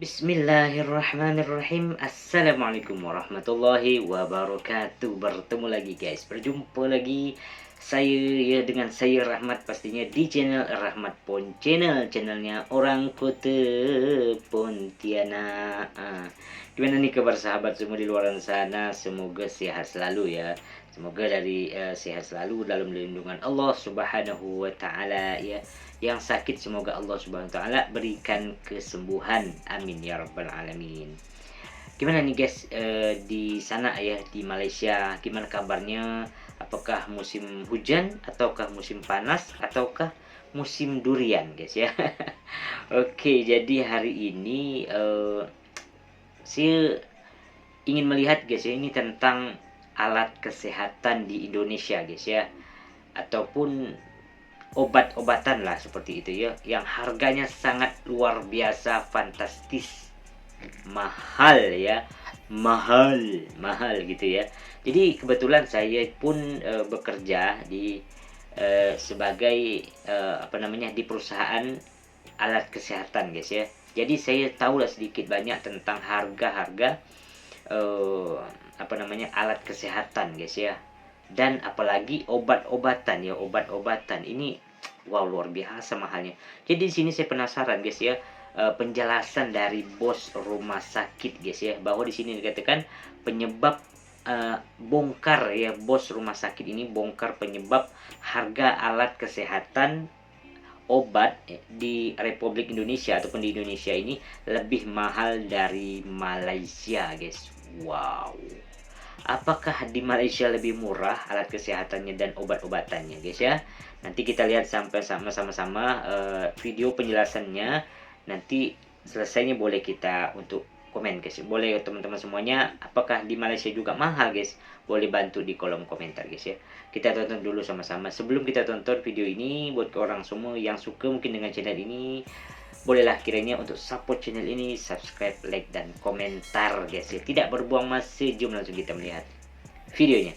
Bismillahirrahmanirrahim. Assalamualaikum warahmatullahi wabarakatuh. Bertemu lagi guys. Berjumpa lagi dengan saya Rahmat pastinya di channel Rahmat Pon Channel. Channelnya orang kota Pontianak. Gimana nih kabar sahabat semua di luar sana? Semoga sehat selalu ya. Semoga sehat selalu dalam lindungan Allah Subhanahu wa taala ya. Yang sakit semoga Allah Subhanahu wa taala berikan kesembuhan. Amin ya rabbal alamin. Gimana nih guys di sana ya di Malaysia, gimana kabarnya? Apakah musim hujan ataukah musim panas ataukah musim durian guys ya? Oke, jadi hari ini saya ingin melihat guys ya, ini tentang alat kesehatan di Indonesia guys ya, ataupun obat-obatan lah seperti itu ya, yang harganya sangat luar biasa fantastis, mahal ya, mahal gitu ya. Jadi kebetulan saya pun bekerja sebagai di perusahaan alat kesehatan guys ya. Jadi saya tahu lah sedikit banyak tentang harga-harga alat kesehatan guys ya, dan apalagi obat-obatan ini, wow, luar biasa mahalnya. Jadi di sini saya penasaran guys ya, penjelasan dari bos rumah sakit guys ya, bahwa di sini dikatakan penyebab bongkar ya, bos rumah sakit ini bongkar penyebab harga alat kesehatan obat di Republik Indonesia ataupun di Indonesia ini lebih mahal dari Malaysia guys. Wow. Apakah di Malaysia lebih murah alat kesehatannya dan obat-obatannya guys ya? Nanti kita lihat sampai sama-sama video penjelasannya. Nanti selesainya boleh kita untuk komen guys. Boleh teman-teman semuanya, apakah di Malaysia juga mahal guys? Boleh bantu di kolom komentar guys ya. Kita tonton dulu sama-sama. Sebelum kita tonton video ini, buat orang semua yang suka mungkin dengan channel ini, bolehlah kiranya untuk support channel ini, subscribe, like, dan komentar guys ya. Tidak berbuang masa, jom langsung kita melihat videonya.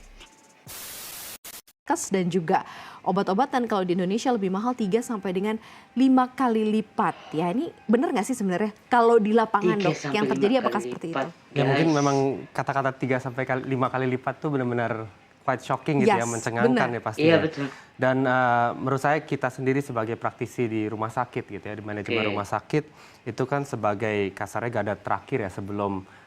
Dan juga obat-obatan kalau di Indonesia lebih mahal 3 sampai dengan 5 kali lipat. Ya ini benar nggak sih sebenarnya kalau di lapangan dok yang terjadi apakah seperti itu? Ya mungkin memang kata-kata 3 sampai 5 kali lipat tuh benar-benar quite shocking gitu ya, mencengangkan ya pastinya. Iya betul. Dan menurut saya kita sendiri sebagai praktisi di rumah sakit gitu ya, di manajemen rumah sakit itu kan sebagai kasarnya garda terakhir ya sebelum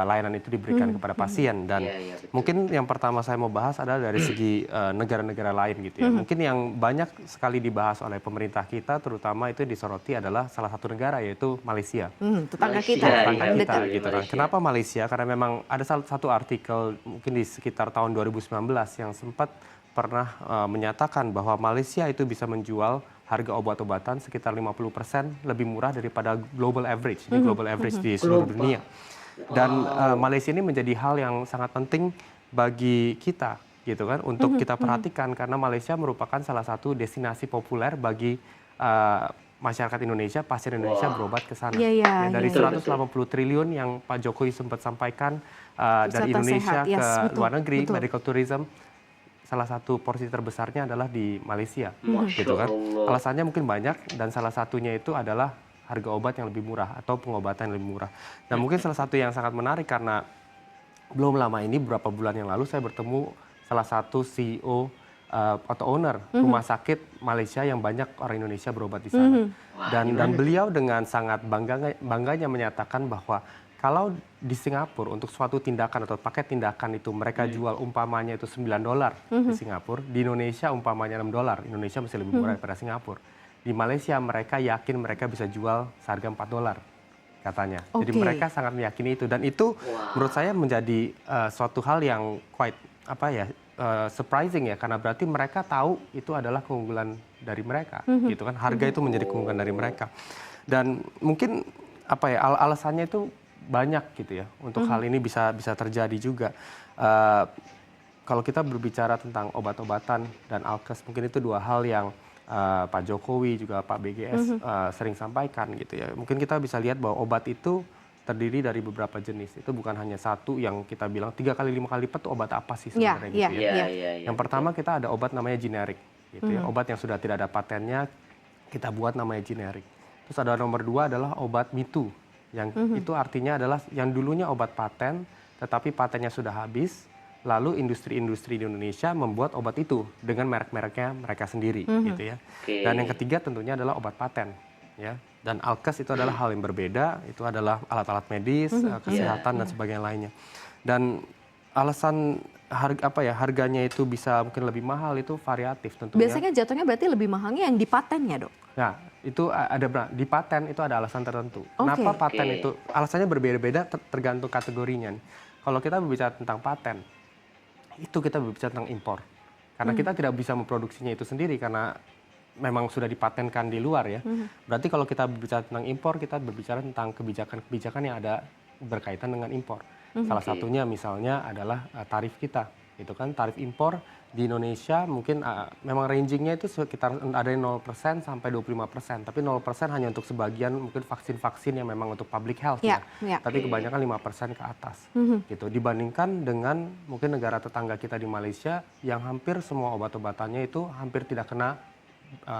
layanan itu diberikan kepada pasien. Dan mungkin yang pertama saya mau bahas adalah dari segi negara-negara lain gitu ya. Mungkin yang banyak sekali dibahas oleh pemerintah kita terutama itu disoroti adalah salah satu negara yaitu Malaysia. Tetangga kita. Tetangga kita gitu kan. Kenapa Malaysia? Karena memang ada satu artikel mungkin di sekitar tahun 2019 yang sempat pernah menyatakan bahwa Malaysia itu bisa menjual harga obat-obatan sekitar 50% lebih murah daripada global average. Ini global average di seluruh dunia. Dan Malaysia ini menjadi hal yang sangat penting bagi kita gitu kan untuk kita perhatikan, karena Malaysia merupakan salah satu destinasi populer bagi masyarakat Indonesia, pasien Indonesia berobat ke sana. Dari 180 triliun yang Pak Jokowi sempat sampaikan dari Indonesia ke luar negeri, medical tourism, salah satu porsi terbesarnya adalah di Malaysia gitu kan. Alasannya mungkin banyak dan salah satunya itu adalah harga obat yang lebih murah atau pengobatan yang lebih murah. Dan mungkin salah satu yang sangat menarik karena belum lama ini, beberapa bulan yang lalu saya bertemu salah satu CEO atau owner rumah sakit Malaysia yang banyak orang Indonesia berobat di sana. Dan beliau dengan sangat bangganya menyatakan bahwa kalau di Singapura untuk suatu tindakan atau paket tindakan itu mereka jual umpamanya itu $9 di Singapura, di Indonesia umpamanya $6, Indonesia masih lebih murah daripada Singapura. Di Malaysia mereka yakin mereka bisa jual seharga $4 katanya. Jadi mereka sangat meyakini itu, dan itu menurut saya menjadi suatu hal yang quite surprising ya, karena berarti mereka tahu itu adalah keunggulan dari mereka gitu kan. Harga itu menjadi keunggulan dari mereka. Dan mungkin alasannya itu banyak gitu ya untuk hal ini bisa terjadi juga. Kalau kita berbicara tentang obat-obatan dan alkes, mungkin itu dua hal yang Pak Jokowi juga Pak BGS sering sampaikan gitu ya. Mungkin kita bisa lihat bahwa obat itu terdiri dari beberapa jenis. Itu bukan hanya satu yang kita bilang 3 kali 5 kali lipat itu obat apa sih sebenarnya gitu ya. Yang pertama kita ada obat namanya generik gitu ya. Obat yang sudah tidak ada patennya kita buat namanya generik. Terus ada nomor 2 adalah obat Me Too Yang itu artinya adalah yang dulunya obat paten, tetapi patennya sudah habis, lalu industri-industri di Indonesia membuat obat itu dengan merek-mereknya mereka sendiri, gitu ya. Dan yang ketiga tentunya adalah obat paten, ya. Dan alkes itu adalah hal yang berbeda, itu adalah alat-alat medis, kesehatan dan sebagainya lainnya. Dan alasan harganya itu bisa mungkin lebih mahal itu variatif tentunya. Biasanya jatuhnya berarti lebih mahalnya yang di patennya, Dok? Nah, itu ada di paten itu ada alasan tertentu. Kenapa paten itu alasannya berbeda-beda tergantung kategorinya. Kalau kita berbicara tentang paten, itu kita berbicara tentang impor. Karena kita tidak bisa memproduksinya itu sendiri karena memang sudah dipatenkan di luar ya. Berarti kalau kita berbicara tentang impor, kita berbicara tentang kebijakan-kebijakan yang ada berkaitan dengan impor. Salah satunya misalnya adalah tarif kita. Itu kan tarif impor di Indonesia mungkin memang rangingnya itu sekitar ada 0% sampai 25%. Tapi 0% hanya untuk sebagian mungkin vaksin-vaksin yang memang untuk public health ya. Tapi kebanyakan 5% ke atas. Gitu. Dibandingkan dengan mungkin negara tetangga kita di Malaysia yang hampir semua obat-obatannya itu hampir tidak kena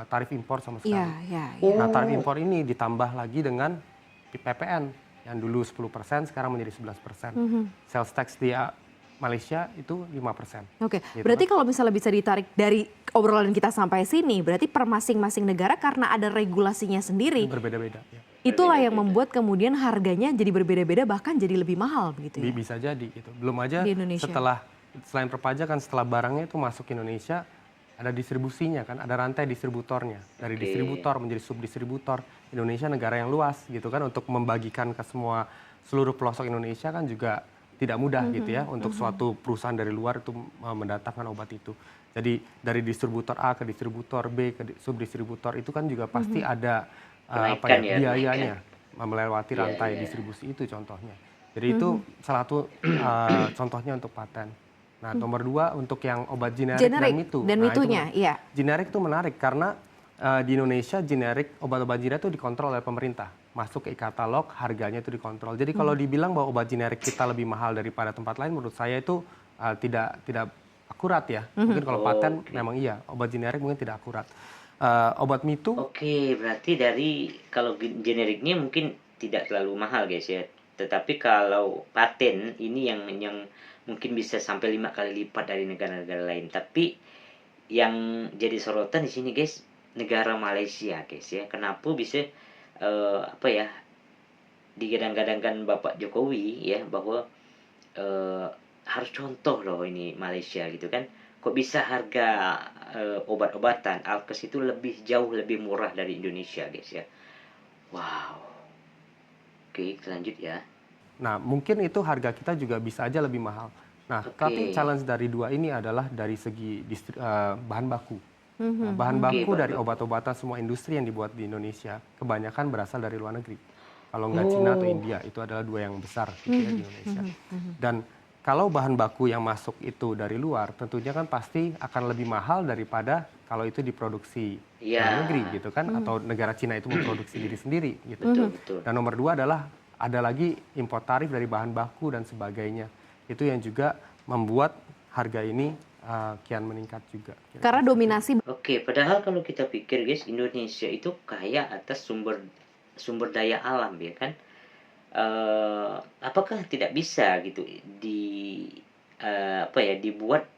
tarif impor sama sekali. Nah, tarif impor ini ditambah lagi dengan PPN yang dulu 10% sekarang menjadi 11%. Sales tax di Malaysia itu 5%. Oke, gitu berarti kan? kalau misalnya bisa ditarik dari obrolan kita sampai sini, berarti per masing-masing negara karena ada regulasinya sendiri. Berbeda-beda. Ya. Itulah yang membuat kemudian harganya jadi berbeda-beda bahkan jadi lebih mahal begitu ya? Bisa jadi gitu. Belum aja Di Indonesia. selain perpajakan setelah barangnya itu masuk ke Indonesia ada distribusinya kan, ada rantai distributornya. Dari distributor menjadi subdistributor. Indonesia negara yang luas gitu kan untuk membagikan ke seluruh pelosok Indonesia kan juga tidak mudah gitu ya untuk suatu perusahaan dari luar itu mendatangkan obat itu. Jadi dari distributor A ke distributor B ke subdistributor itu kan juga pasti ada biayanya melewati rantai distribusi itu contohnya. Jadi itu salah satu contohnya untuk paten. Nah, nomor 2 untuk yang obat generik dan mitu. Dan mitunya, iya. Generik itu menarik karena di Indonesia obat-obat generik itu dikontrol oleh pemerintah. Masuk ke e-katalog, harganya itu dikontrol. Jadi kalau dibilang bahwa obat generik kita lebih mahal daripada tempat lain, menurut saya itu tidak akurat ya. Mungkin kalau paten memang iya, obat generik mungkin tidak akurat. Obat mitu. Berarti kalau generiknya mungkin tidak terlalu mahal guys ya. Tetapi kalau paten ini yang mungkin bisa sampai 5 kali lipat dari negara-negara lain. Tapi yang jadi sorotan di sini guys, negara Malaysia guys ya. Kenapa bisa digadang-gadangkan Bapak Jokowi ya bahwa harus contoh loh ini Malaysia gitu kan. Kok bisa harga obat-obatan alkes itu jauh lebih murah dari Indonesia guys ya. Wow. Oke, lanjut ya. Nah, mungkin itu harga kita juga bisa aja lebih mahal. Nah, tapi challenge dari dua ini adalah dari segi bahan baku. Nah, bahan baku dari obat-obatan semua industri yang dibuat di Indonesia kebanyakan berasal dari luar negeri. Kalau nggak Cina atau India, itu adalah dua yang besar gitu ya, di Indonesia. Dan kalau bahan baku yang masuk itu dari luar, tentunya kan pasti akan lebih mahal daripada kalau itu diproduksi di luar negeri gitu kan, atau negara Cina itu memproduksi diri sendiri gitu. Betul. Dan nomor 2 adalah ada lagi impor tarif dari bahan baku dan sebagainya. Itu yang juga membuat harga ini kian meningkat juga. Karena dominasi. Padahal kalau kita pikir guys, Indonesia itu kaya atas sumber daya alam ya kan. Apakah tidak bisa gitu dibuat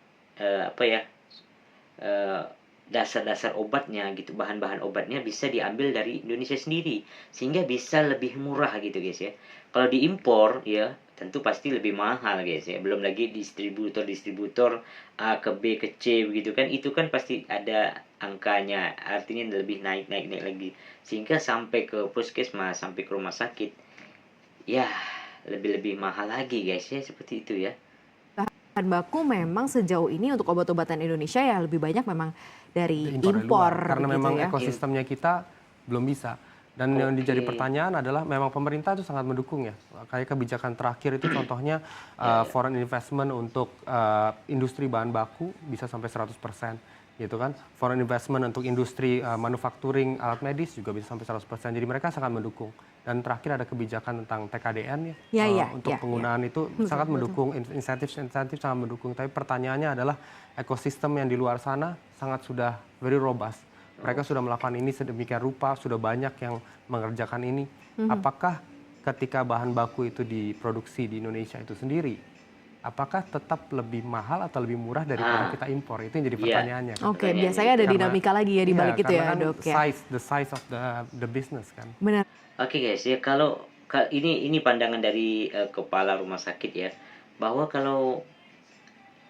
dasar-dasar obatnya gitu, bahan-bahan obatnya bisa diambil dari Indonesia sendiri sehingga bisa lebih murah gitu guys ya. Kalau diimpor ya tentu pasti lebih mahal guys ya. Belum lagi distributor A ke B ke C begitu kan, itu kan pasti ada angkanya, artinya lebih naik lagi sehingga sampai ke puskesmas, sampai ke rumah sakit ya lebih mahal lagi guys ya, seperti itu ya. Bahan baku memang sejauh ini untuk obat-obatan Indonesia ya lebih banyak memang dari impor karena gitu memang ya. ekosistemnya kita belum bisa. Dan yang jadi pertanyaan adalah memang pemerintah itu sangat mendukung ya. Kayak kebijakan terakhir itu contohnya foreign investment untuk industri bahan baku bisa sampai 100%. Gitu kan. Foreign investment untuk industri manufacturing alat medis juga bisa sampai 100%. Jadi mereka sangat mendukung. Dan terakhir ada kebijakan tentang TKDN untuk penggunaan itu sangat mendukung, insentif sangat mendukung. Tapi pertanyaannya adalah ekosistem yang di luar sana sangat sudah very robust. Mereka sudah melakukan ini sedemikian rupa, sudah banyak yang mengerjakan ini. Apakah ketika bahan baku itu diproduksi di Indonesia itu sendiri, apakah tetap lebih mahal atau lebih murah daripada kita impor? Itu yang jadi Iya. pertanyaannya kan. Oke, biasanya ada dinamika lagi ya di balik itu karena ya, kan Dok ya. the size of the business kan. Benar. Oke guys ya, kalau ini pandangan dari kepala rumah sakit ya, bahwa kalau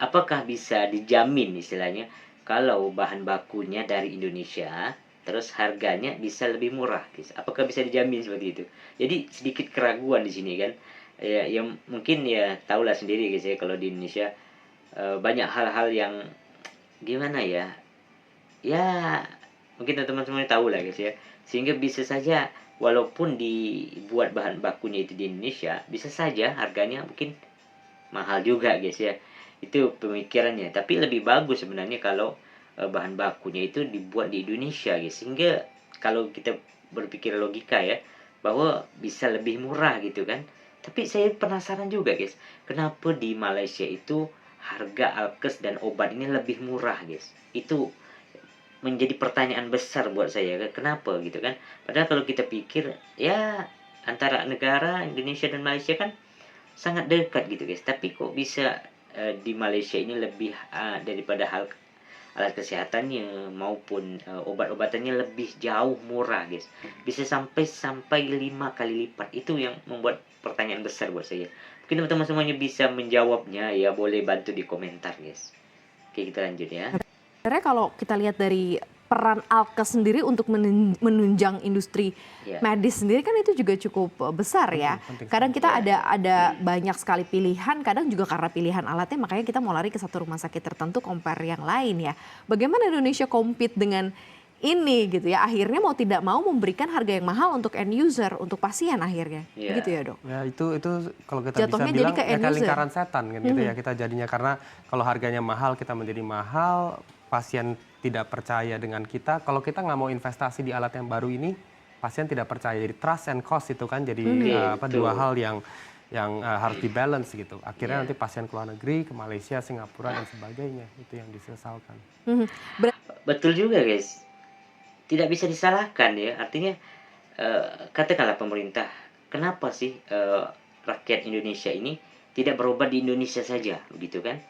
apakah bisa dijamin istilahnya kalau bahan bakunya dari Indonesia terus harganya bisa lebih murah guys, apakah bisa dijamin seperti itu? Jadi sedikit keraguan di sini kan ya, yang mungkin ya tahulah sendiri guys ya, kalau di Indonesia banyak hal-hal yang gimana ya, ya mungkin teman-teman tahu lah guys ya, sehingga bisa saja walaupun dibuat bahan bakunya itu di Indonesia, bisa saja harganya mungkin mahal juga guys ya. Itu pemikirannya, tapi lebih bagus sebenarnya kalau bahan bakunya itu dibuat di Indonesia guys, sehingga kalau kita berpikir logika ya, bahwa bisa lebih murah gitu kan. Tapi saya penasaran juga guys, kenapa di Malaysia itu harga alkes dan obat ini lebih murah guys? Itu menjadi pertanyaan besar buat saya, kenapa gitu kan. Padahal kalau kita pikir ya, antara negara Indonesia dan Malaysia kan sangat dekat gitu guys, tapi kok bisa di Malaysia ini lebih daripada hal alat kesehatannya maupun obat-obatannya lebih jauh murah guys, bisa sampai 5 kali lipat. Itu yang membuat pertanyaan besar buat saya. Mungkin teman-teman semuanya bisa menjawabnya ya, boleh bantu di komentar guys. Oke, kita lanjut ya. Sebenarnya kalau kita lihat dari peran alkes sendiri untuk menunjang industri medis sendiri kan itu juga cukup besar ya. Kadang kita ada banyak sekali pilihan, kadang juga karena pilihan alatnya makanya kita mau lari ke satu rumah sakit tertentu compare yang lain ya. Bagaimana Indonesia compete dengan ini gitu ya, akhirnya mau tidak mau memberikan harga yang mahal untuk end user, untuk pasien akhirnya. Begitu ya Dok? Ya itu kalau kita jatuhnya bisa bilang jadi kayak lingkaran setan kan gitu ya, kita jadinya karena kalau harganya mahal kita menjadi mahal, pasien tidak percaya dengan kita. Kalau kita nggak mau investasi di alat yang baru ini, pasien tidak percaya. Jadi trust and cost itu kan jadi dua hal yang harus dibalance gitu. Akhirnya nanti pasien ke luar negeri, ke Malaysia, Singapura dan sebagainya, itu yang disesalkan. Betul juga guys, tidak bisa disalahkan ya. Artinya katakanlah pemerintah, kenapa sih rakyat Indonesia ini tidak berobat di Indonesia saja, begitu kan?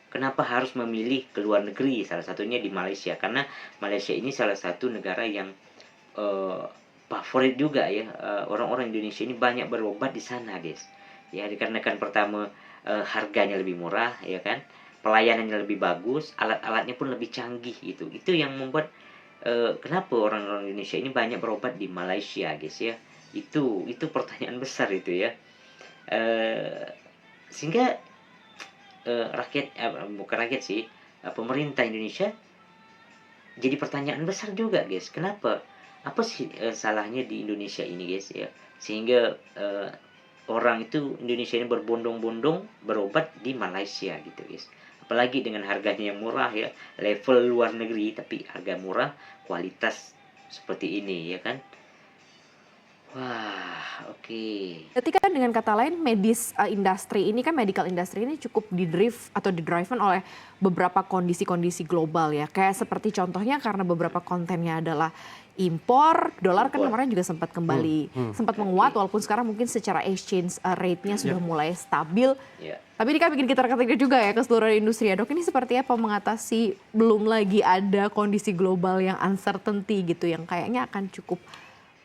Kenapa harus memilih ke luar negeri? Salah satunya di Malaysia, karena Malaysia ini salah satu negara yang favorit juga ya. Orang-orang Indonesia ini banyak berobat di sana guys. Ya dikarenakan pertama harganya lebih murah ya kan, pelayanannya lebih bagus, alat-alatnya pun lebih canggih gitu. Itu yang membuat kenapa orang-orang Indonesia ini banyak berobat di Malaysia guys ya. Itu pertanyaan besar itu ya. Sehingga bukan rakyat sih, pemerintah Indonesia jadi pertanyaan besar juga guys. Kenapa? Apa sih salahnya di Indonesia ini guys ya, sehingga orang itu Indonesia ini berbondong-bondong berobat di Malaysia gitu guys. Apalagi dengan harganya yang murah ya, level luar negeri tapi harga murah, kualitas seperti ini ya kan. Wah, oke. Berarti kan dengan kata lain industri ini kan, medical industry ini cukup didriven oleh beberapa kondisi-kondisi global ya. Kayak seperti contohnya karena beberapa kontennya adalah impor, dolar kan kemarin juga sempat kembali, sempat menguat walaupun sekarang mungkin secara exchange rate-nya sudah mulai stabil. Tapi ini kan bikin kita terketik juga ya ke seluruh industri ya Dok. Ini seperti apa mengatasi belum lagi ada kondisi global yang uncertainty gitu, yang kayaknya akan cukup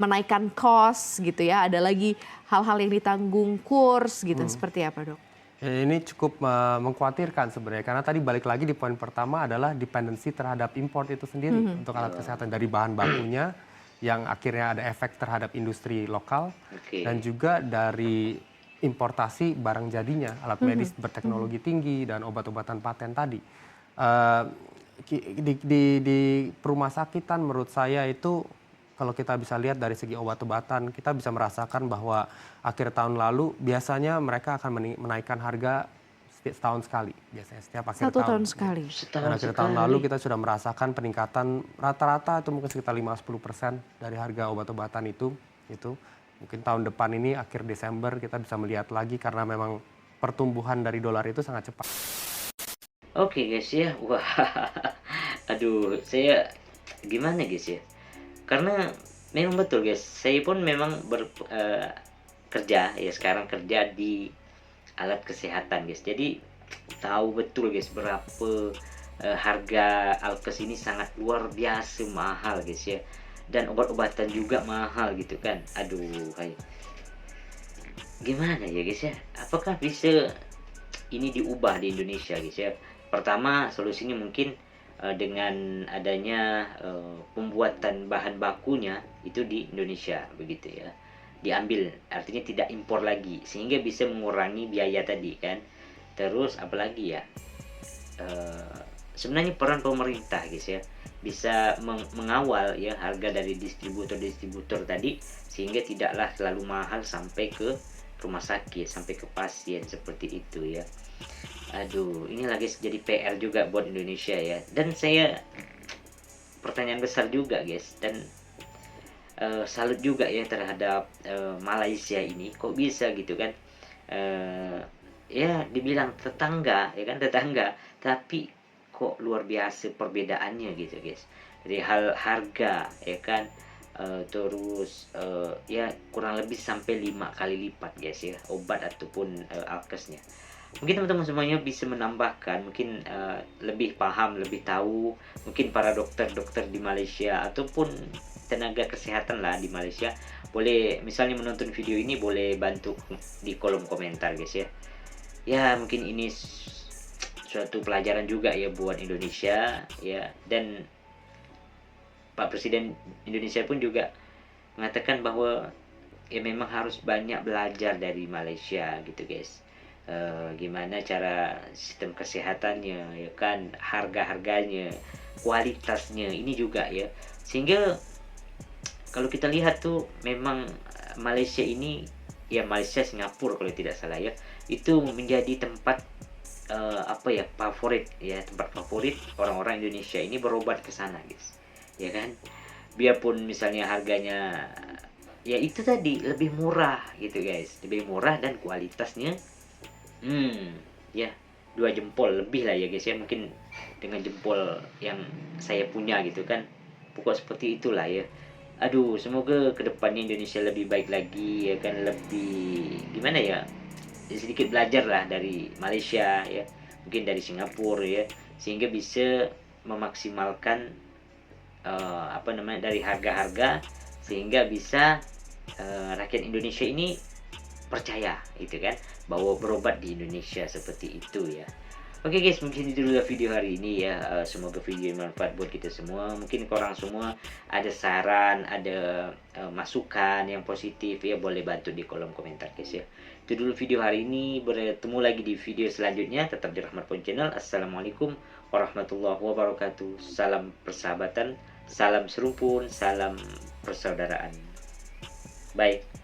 menaikkan cost gitu ya, ada lagi hal-hal yang ditanggung kurs gitu, seperti apa Dok? Ini cukup mengkhawatirkan sebenarnya, karena tadi balik lagi di poin pertama adalah dependensi terhadap import itu sendiri untuk alat kesehatan, dari bahan bakunya yang akhirnya ada efek terhadap industri lokal dan juga dari importasi barang jadinya, alat medis berteknologi tinggi dan obat-obatan paten tadi. Di rumah sakitan menurut saya itu, kalau kita bisa lihat dari segi obat-obatan, kita bisa merasakan bahwa akhir tahun lalu biasanya mereka akan menaikkan harga setahun sekali, biasanya setiap akhir tahun. Sekali. Dan akhir tahun lalu kita sudah merasakan peningkatan rata-rata itu mungkin sekitar 5-10% dari harga obat-obatan itu. Mungkin tahun depan ini akhir Desember kita bisa melihat lagi karena memang pertumbuhan dari dolar itu sangat cepat. Oke guys ya, wah, aduh, saya gimana guys ya? Karena memang betul guys, saya pun memang kerja ya, sekarang kerja di alat kesehatan guys. Jadi tahu betul guys berapa harga Alkes ini sangat luar biasa mahal guys ya, dan obat-obatan juga mahal gitu kan. Aduh, kayak gimana ya guys ya, apakah bisa ini diubah di Indonesia guys ya? Pertama solusinya mungkin dengan adanya pembuatan bahan bakunya itu di Indonesia begitu ya, diambil, artinya tidak impor lagi, sehingga bisa mengurangi biaya tadi kan. Terus apalagi ya, sebenarnya peran pemerintah guys ya, bisa mengawal ya harga dari distributor tadi, sehingga tidaklah terlalu mahal sampai ke rumah sakit, sampai ke pasien seperti itu ya. Aduh, ini lagi jadi PR juga buat Indonesia ya. Dan saya pertanyaan besar juga guys, dan salut juga ya terhadap Malaysia ini, kok bisa gitu kan, ya dibilang tetangga ya kan, tetangga, tapi kok luar biasa perbedaannya gitu guys, dari hal harga ya kan. Terus ya kurang lebih sampai 5 kali lipat guys ya, obat ataupun alkesnya. Mungkin teman-teman semuanya bisa menambahkan, mungkin lebih paham, lebih tahu, mungkin para dokter-dokter di Malaysia ataupun tenaga kesehatan lah di Malaysia, boleh misalnya menonton video ini boleh bantu di kolom komentar guys ya. Ya mungkin ini suatu pelajaran juga ya buat Indonesia ya, dan Pak Presiden Indonesia pun juga mengatakan bahwa ya memang harus banyak belajar dari Malaysia gitu guys. Gimana cara sistem kesehatannya ya kan, harga-harganya, kualitasnya ini juga ya, sehingga kalau kita lihat tuh memang Malaysia ini ya, Malaysia Singapura kalau tidak salah ya, itu menjadi tempat apa ya, favorit ya, tempat favorit orang-orang Indonesia ini berobat ke sana guys ya kan. Biarpun misalnya harganya ya itu tadi lebih murah gitu guys, lebih murah dan kualitasnya ya 2 jempol lebih lah ya guys ya, mungkin dengan jempol yang saya punya gitu kan, pokok seperti itulah ya. Aduh, semoga kedepannya Indonesia lebih baik lagi ya kan, lebih gimana ya, sedikit belajar lah dari Malaysia ya, mungkin dari Singapura ya, sehingga bisa memaksimalkan apa namanya, dari harga-harga, sehingga bisa rakyat Indonesia ini percaya gitu kan, bahwa berobat di Indonesia seperti itu ya. Oke guys, mungkin itu dulu video hari ini ya. Semoga video bermanfaat buat kita semua. Mungkin korang semua ada saran, ada masukan yang positif ya, boleh bantu di kolom komentar guys ya. Itu dulu video hari ini, bertemu lagi di video selanjutnya. Tetap di Rahmat Pon Channel. Assalamualaikum warahmatullahi wabarakatuh. Salam persahabatan, salam serumpun, salam persaudaraan. Bye.